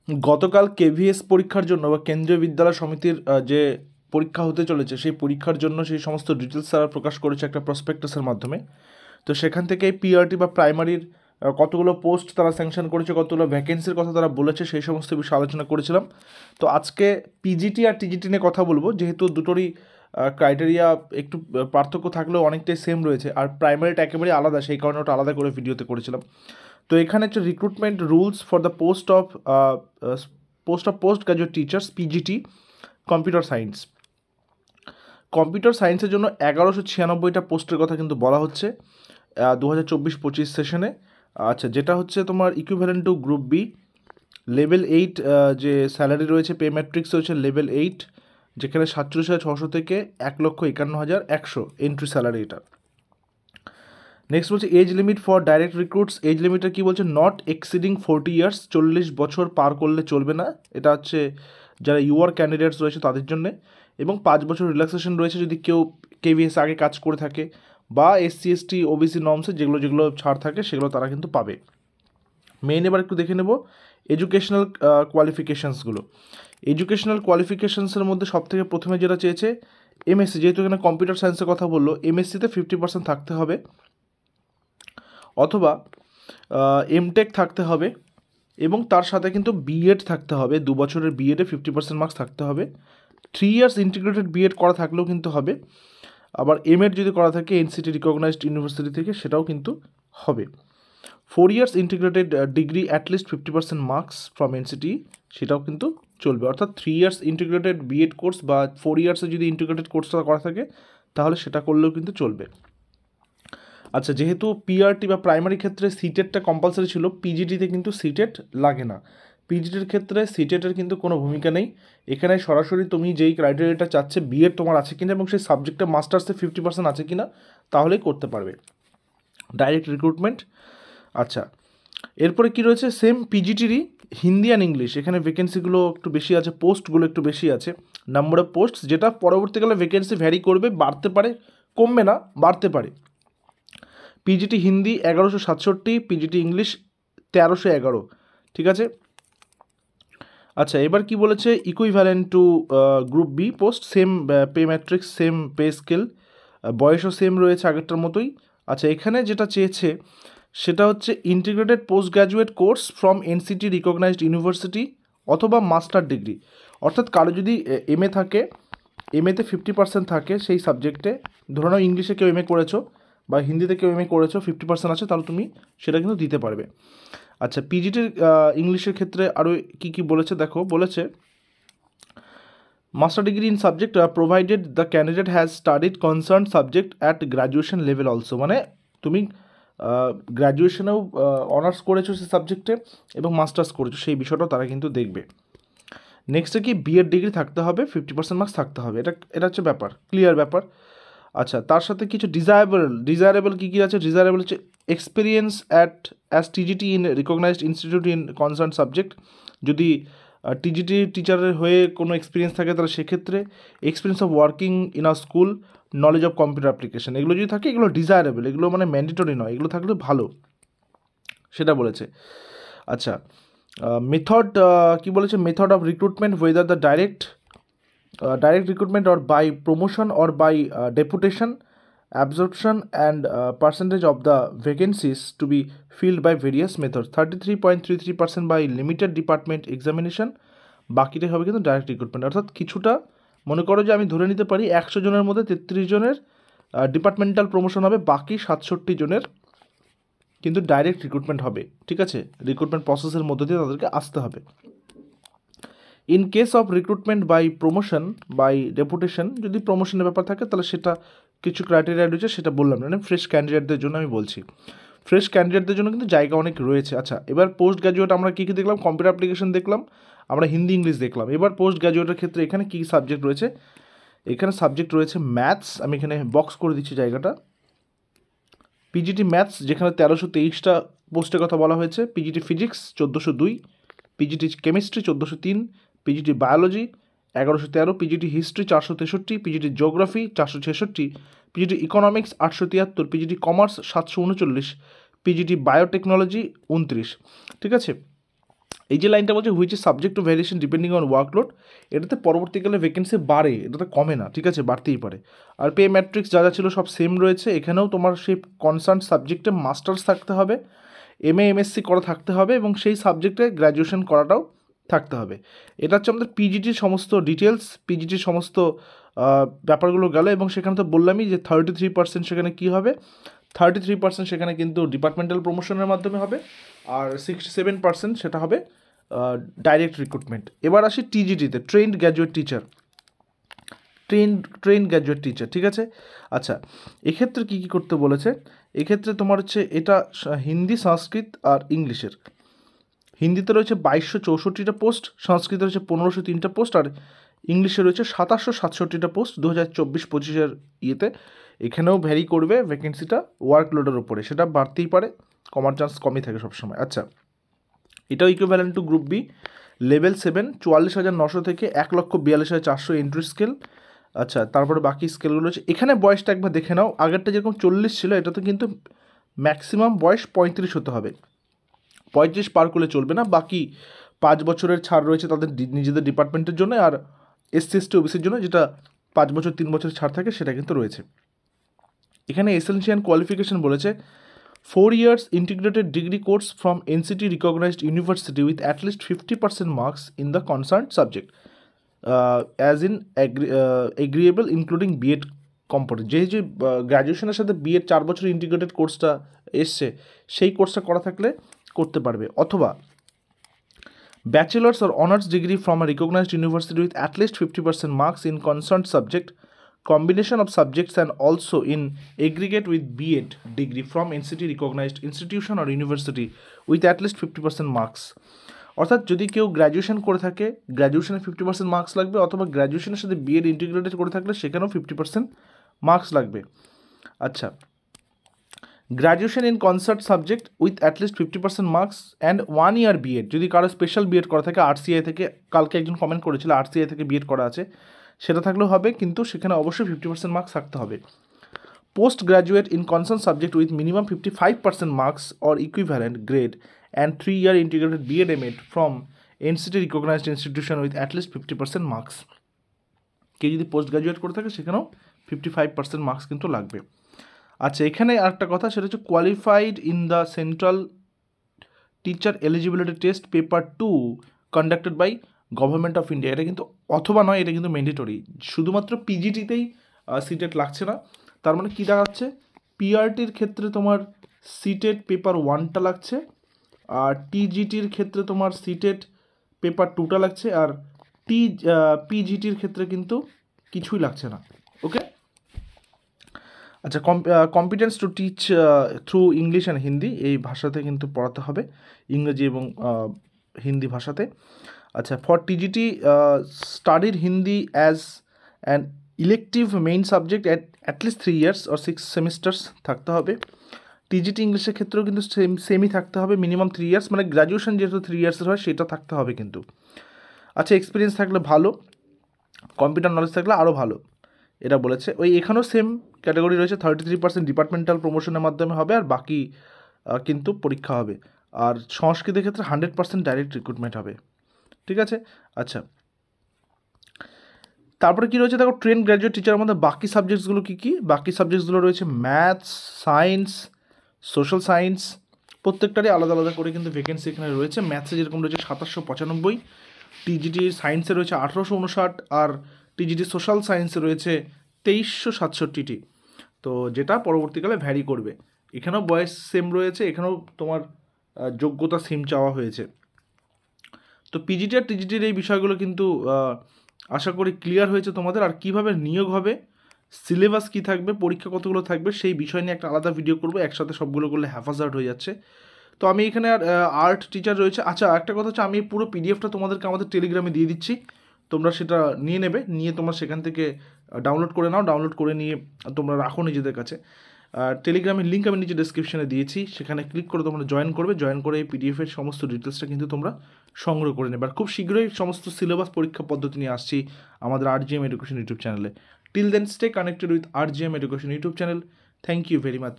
গতকাল কেভিএস পরীক্ষার জন্য বা কেন্দ্রীয় বিদ্যালয় সমিতির যে পরীক্ষা হতে চলেছে সেই পরীক্ষার জন্য সেই সমস্ত ডিটেলস তারা প্রকাশ করেছে একটা প্রসপেক্টাসের মাধ্যমে। তো সেখান থেকে পিআরটি বা প্রাইমারির কতগুলো পোস্ট তারা স্যাংশন করেছে, কতগুলো ভ্যাকেন্সির কথা তারা বলেছে, সেই সমস্ত বিষয়ে আলোচনা করেছিলাম। তো আজকে পিজিটি আর টিজিটি নিয়ে কথা বলবো, যেহেতু দুটোরই ক্রাইটেরিয়া একটু পার্থক্য থাকলেও অনেকটাই সেম রয়েছে, আর প্রাইমারিটা একেবারেই আলাদা, সেই কারণে ওটা আলাদা করে ভিডিওতে করেছিলাম। তো এখানে হচ্ছে recruitment rules for the post graduate teachers PGT computer science. Computer সায়েন্সের জন্য 1196টা পোস্টের কথা কিন্তু বলা হচ্ছে 2024-25 সেশনে। আচ্ছা, যেটা হচ্ছে তোমার equivalent to group B. Level 8 যে স্যালারি রয়েছে, পে ম্যাট্রিক্স রয়েছে লেভেল 8, যেখানে 47,600 থেকে 1,51,100 এন্ট্রি স্যালারি এটা। নেক্সট বলছে age limit for direct recruits. Age লিমিটটা কী বলছে? নট এক্সিডিং 40 ইয়ার্স, 40 বছর পার করলে চলবে না। এটা হচ্ছে যারা ইউআর ক্যান্ডিডেটস রয়েছে তাদের জন্যে। এবং 5 বছর রিল্যাক্সেশন রয়েছে যদি কেউ কেভিএস আগে কাজ করে থাকে, বা এসসি এসটি ওবিসি নর্মসে যেগুলো যেগুলো ছাড় থাকে সেগুলো তারা কিন্তু পাবে। মেইন এবার একটু দেখে নেব এডুকেশনাল কোয়ালিফিকেশানসগুলো। এডুকেশনাল কোয়ালিফিকেশানসের মধ্যে সবথেকে প্রথমে যেটা চেয়েছে এমএসসি, যেহেতু এখানে কম্পিউটার সায়েন্সের কথা বললো, এমএসসিতে 50% থাকতে হবে, অথবা এমটেক থাকতে হবে, এবং তার সাথে কিন্তু বিএড থাকতে হবে, 2 বছরের বিএডে 50% মার্কস থাকতে হবে। 3 ইয়ার্স ইন্টিগ্রেটেড বিএড করা থাকলেও কিন্তু হবে। আবার এমএড যদি করা থাকে এনসিটি রিকগনাইজড ইউনিভার্সিটি থেকে, সেটাও কিন্তু হবে। 4 years integrated degree at least 50% marks from NCT, সেটাও কিন্তু চলবে। অর্থাৎ 3 ইয়ার্স ইন্টিগ্রেটেড বিএড কোর্স বা 4 ইয়ার্সে যদি ইন্টিগ্রেটেড কোর্সটা করা থাকে তাহলে সেটা করলেও কিন্তু চলবে। আচ্ছা, যেহেতু পিআরটি বা প্রাইমারি ক্ষেত্রে সিটেটটা কম্পালসারি ছিল, পিজিটিতে কিন্তু সিটেট লাগে না। পিজিটির ক্ষেত্রে সিটেটের কিন্তু কোনো ভূমিকা নেই। এখানে সরাসরি তুমি যেই ক্রাইটেরিয়াটা চাচ্ছে বিএড তোমার আছে কিনা এবং সেই সাবজেক্টে মাস্টার্সে 50% আছে কিনা, তাহলেই করতে পারবে ডাইরেক্ট রিক্রুটমেন্ট। আচ্ছা, এরপরে কি রয়েছে? সেম পিজিটিরই হিন্দি অ্যান্ড ইংলিশ, এখানে ভ্যাকেন্সিগুলো একটু বেশি আছে, পোস্টগুলো একটু বেশি আছে, নাম্বার অফ পোস্ট, যেটা পরবর্তীকালে ভ্যাকেন্সি ভ্যারি করবে, বাড়তে পারে, কমবে না, বাড়তে পারে। পিজিটি হিন্দি 1167, পিজিটি ইংলিশ 1311, ঠিক আছে। আচ্ছা, এবার কি বলেছে? Equivalent to group B post, same pay matrix, same pay scale, বয়সও সেম রয়েছে আগেরটার মতোই। আচ্ছা, এখানে যেটা চেয়েছে সেটা হচ্ছে integrated post graduate course from NCT recognised university অথবা মাস্টার ডিগ্রি। অর্থাৎ কারো যদি এমএ থাকে, এমএতে 50% থাকে সেই সাবজেক্টে, ধরে নাও ইংলিশে কেউ এমএ করেছো বা হিন্দিতে কেউ এমএ করেছো, 50% আছে, তাহলে তুমি সেটা কিন্তু দিতে পারবে। আচ্ছা, পিজিটির ইংলিশের ক্ষেত্রে আরও কী কী বলেছে দেখো, বলেছে master degree in subject provided the candidate has studied concern subject at graduation level also. মানে তুমি গ্র্যাজুয়েশনেও অনার্স করেছো সেই সাবজেক্টে এবং মাস্টার্স করেছো, সেই বিষয়টাও তারা কিন্তু দেখবে। নেক্সটে কি বিএড ডিগ্রি থাকতে হবে, 50% মার্কস থাকতে হবে, এটা হচ্ছে ব্যাপার, ক্লিয়ার ব্যাপার। আচ্ছা, তার সাথে কিছু ডিজায়ারেবল কী কী আছে? ডিজায়ারেবল হচ্ছে experience as TGT in recognised institute in concern subject. যদি টিজিটি টিচারের হয়ে কোনো এক্সপিরিয়েন্স থাকে তাহলে সেক্ষেত্রে experience of working in a school, knowledge of computer application, এগুলো যদি থাকে এগুলো ডিজায়ারেবল, এগুলো মানে ম্যান্ডেটরি নয়, এগুলো থাকলে ভালো, সেটা বলেছে। আচ্ছা, মেথড কী বলেছে? Method of recruitment, whether the direct recruitment or by promotion or by deputation, absorption and percentage of the vacancies to be filled by various methods, 33.33% by limited department examination, বাকিটাই হবে কিন্তু ডাইরেক্ট রিক্রুটমেন্ট। অর্থাৎ কিছুটা মনে করো যে আমি ধরে নিতে পারি 100 জনের মধ্যে 33 জনের ডিপার্টমেন্টাল প্রমোশন হবে, বাকি 67 জনের কিন্তু ডাইরেক্ট রিক্রুটমেন্ট হবে, ঠিক আছে। রিক্রুটমেন্ট প্রসেসের মধ্য দিয়ে তাদেরকে আসতে হবে। In case of recruitment by promotion by deputation, যদি প্রমোশনের ব্যাপার থাকে তাহলে সেটা কিছু ক্রাইটেরিয়া রয়েছে, সেটা বললাম না, ফ্রেশ ক্যান্ডিডেটদের জন্য আমি বলছি, ফ্রেশ ক্যান্ডিডেটদের জন্য কিন্তু জায়গা অনেক রয়েছে। আচ্ছা, এবার পোস্ট গ্র্যাজুয়েট আমরা কী কী দেখলাম? কম্পিউটার অ্যাপ্লিকেশন দেখলাম, আমরা হিন্দি ইংলিশ দেখলাম। এবার পোস্ট গ্র্যাজুয়েটের ক্ষেত্রে এখানে কী সাবজেক্ট রয়েছে? এখানে সাবজেক্ট রয়েছে ম্যাথস, আমি এখানে বক্স করে দিচ্ছি জায়গাটা। পিজিটি ম্যাথস, যেখানে 1323টা পোস্টের কথা বলা হয়েছে। PGT physics 1402, PGT chemistry 1403, PGT biology 1113, PGT history 463, PGT geography 466, PGT economics 873, PGT commerce 739, PGT biotechnology 29, ঠিক আছে। এই যে লাইনটা বলছে which is subject to variation depending on workload, এটাতে পরবর্তীকালে ভ্যাকেন্সি বাড়ে, এটাতে কমে না, ঠিক আছে, বাড়তেই পারে। আর পে ম্যাট্রিক্স যা যা ছিল সব সেম রয়েছে। এখানেও তোমার সেই কনসার্ন সাবজেক্টে মাস্টার্স থাকতে হবে, এমএ এমএসসি করা থাকতে হবে এবং সেই সাবজেক্টে গ্র্যাজুয়েশন করাটাও থাকতে হবে। এটা হচ্ছে আমাদের পিজিটির সমস্ত ডিটেলস, পিজিটির সমস্ত ব্যাপারগুলো গেল। এবং সেখানে তো বললামই যে 33% সেখানে কী হবে, 33% সেখানে কিন্তু ডিপার্টমেন্টাল প্রমোশনের মাধ্যমে হবে, আর 67% সেটা হবে ডাইরেক্ট রিক্রুটমেন্ট। এবার আসি টিজিটিতে, trained graduate teacher, trained graduate teacher, ঠিক আছে। আচ্ছা, এক্ষেত্রে কী কী করতে বলেছে, এক্ষেত্রে তোমার হচ্ছে এটা হিন্দি, সংস্কৃত আর ইংলিশের। হিন্দিতে রয়েছে 2264টা পোস্ট, সংস্কৃতে রয়েছে 1503টা পোস্ট, আর ইংলিশে রয়েছে 2767টা পোস্ট 2024-25 ইয়েতে। এখানেও ভ্যারি করবে ভ্যাকেন্সিটা ওয়ার্কলোডের উপরে, সেটা বাড়তেই পারে, কমার চান্স কমই থাকে সবসময়। আচ্ছা, এটাও equivalent to group B, level 7 44,900 থেকে 1,42,400 এন্ট্রি স্কেল। আচ্ছা, তারপরে বাকি স্কেলগুলো হচ্ছে, এখানে বয়সটা একবার দেখে নাও, আগেরটা যেরকম 40 ছিল, এটাতে কিন্তু ম্যাক্সিমাম বয়স 35 হতে হবে, 35 পার করলে চলবে না। বাকি 5 বছরের ছাড় রয়েছে তাদের নিজেদের ডিপার্টমেন্টের জন্য, আর এসসি এসটি ওবিসির জন্য যেটা 5 বছর 3 বছর ছাড় থাকে সেটা কিন্তু রয়েছে। এখানে এসেনশিয়াল কোয়ালিফিকেশন বলেছে 4 years integrated degree course from NCT recognized university with at least 50% marks in the concerned subject, as in agreeable including B.Ed component। যে গ্র্যাজুয়েশনের সাথে বিএড 4 বছর ইন্টিগ্রেটেড কোর্সটা এসছে, সেই কোর্সটা করা থাকলে করতে পারবে, অথবা bachelors or honours degree from a recognized university with at least 50% marks in concerned subject, combination of subjects, and also in aggregate with B.Ed degree from NCT recognized institution or university with at least 50% marks। অর্থাৎ যদি কেউ graduation করে থাকে, গ্র্যাজুয়েশনে 50% marks লাগবে, অথবা গ্র্যাজুয়েশনের সাথে B Ed integrated করে থাকলে সেখানেও 50% মার্কস লাগবে। আচ্ছা, graduation in concert subject with at least 50% marks and 1 year BEd, যদি কারো স্পেশাল বিএড করা থাকে, আরসিআই থেকে, কালকে একজন কমেন্ট করেছিল আরসিআই থেকে বিএড করা আছে, সেটা থাকলেও হবে, কিন্তু সেখানে অবশ্যই 50% মার্কস থাকতে হবে। Post graduate in concern subject with minimum 55% marks or equivalent grade and 3 year integrated BEd MEd from NCT recognised institution with at least 50% marks. কেউ যদি পোস্ট গ্র্যাজুয়েট করে থাকে সেখানেও 55% মার্কস কিন্তু লাগবে। আচ্ছা, এখানে আরেকটা কথা, সেটা হচ্ছে qualified in the central teacher eligibility test paper 2 conducted by government of India. এটা কিন্তু অথবা নয়, এটা কিন্তু ম্যান্ডেটরি, শুধুমাত্র পিজিটিতেই সিটেট লাগছে না। তার মানে কী দাঁড়াচ্ছে, পিআরটির ক্ষেত্রে তোমার সিটেট পেপার 1টা লাগছে, আর টিজিটির ক্ষেত্রে তোমার সিটেট পেপার 2টা লাগছে, আর পিজিটির ক্ষেত্রে কিন্তু কিছুই লাগছে না। ওকে, আচ্ছা, competence to teach through English and Hindi, এই ভাষাতে কিন্তু পড়াতে হবে, ইংরেজি এবং হিন্দি ভাষাতে। আচ্ছা, for TGT studied Hindi as an elective main subject at least 3 years or 6 semesters থাকতে হবে। টিজিটি ইংলিশের ক্ষেত্রেও কিন্তু সেমই থাকতে হবে, মিনিমাম 3 years, মানে গ্র্যাজুয়েশন যেহেতু 3 years হয় সেটা থাকতে হবে কিন্তু। আচ্ছা, এক্সপিরিয়েন্স থাকলে ভালো, কম্পিউটার নলেজ থাকলে আরও ভালো, এটা বলেছে। ওই এখানেও সেম ক্যাটাগরি রয়েছে, 33% ডিপার্টমেন্টাল প্রমোশনের মাধ্যমে হবে, আর বাকি কিন্তু পরীক্ষা হবে। আর সংস্কৃতের ক্ষেত্রে 100% ডাইরেক্ট রিক্রুটমেন্ট হবে, ঠিক আছে। আচ্ছা, তারপরে কী রয়েছে দেখো, ট্রেন গ্র্যাজুয়েট টিচারের মধ্যে বাকি সাবজেক্টসগুলো কী কী, বাকি সাবজেক্টসগুলো রয়েছে ম্যাথস, সায়েন্স, সোশ্যাল সায়েন্স, প্রত্যেকটারই আলাদা আলাদা করে কিন্তু ভ্যাকেন্সি এখানে রয়েছে। ম্যাথসে যেরকম রয়েছে 795, টিজিটি সায়েন্সে রয়েছে 1859, আর টিজিটি সোশ্যাল সায়েন্সে রয়েছে 2367টি, তো যেটা পরবর্তীকালে ভ্যারি করবে। এখানেও বয়স সেম রয়েছে, এখানেও তোমার যোগ্যতা সেম চাওয়া হয়েছে। তো পিজিটি আর টিজিটির এই বিষয়গুলো কিন্তু আশা করি ক্লিয়ার হয়েছে তোমাদের। আর কীভাবে নিয়োগ হবে, সিলেবাস কী থাকবে, পরীক্ষা কতগুলো থাকবে, সেই বিষয় নিয়ে একটা আলাদা ভিডিও করবো, একসাথে সবগুলো করলে হ্যাফাজার্ড হয়ে যাচ্ছে। তো আমি এখানে আর আর্ট টিচার রয়েছে। আচ্ছা, একটা কথা হচ্ছে, আমি পুরো পিডিএফটা তোমাদেরকে আমাদের টেলিগ্রামে দিয়ে দিচ্ছি, তোমরা সেটা নিয়ে নেবে, নিয়ে তোমরা সেখান থেকে ডাউনলোড করে নাও, ডাউনলোড করে নিয়ে তোমরা রাখো নিজেদের কাছে। টেলিগ্রামের লিঙ্ক আমি নিচে ডেসক্রিপশনে দিয়েছি, সেখানে ক্লিক করে তোমরা জয়েন করবে, জয়েন করে এই পিডিএফের সমস্ত ডিটেলসটা কিন্তু তোমরা সংগ্রহ করে নেবে। আর খুব শীঘ্রই সমস্ত সিলেবাস পরীক্ষা পদ্ধতি নিয়ে আসছি আমাদের RGM এডুকেশন ইউটিউব চ্যানেলে। Till then stay connected with RGM education YouTube channel. Thank you very much.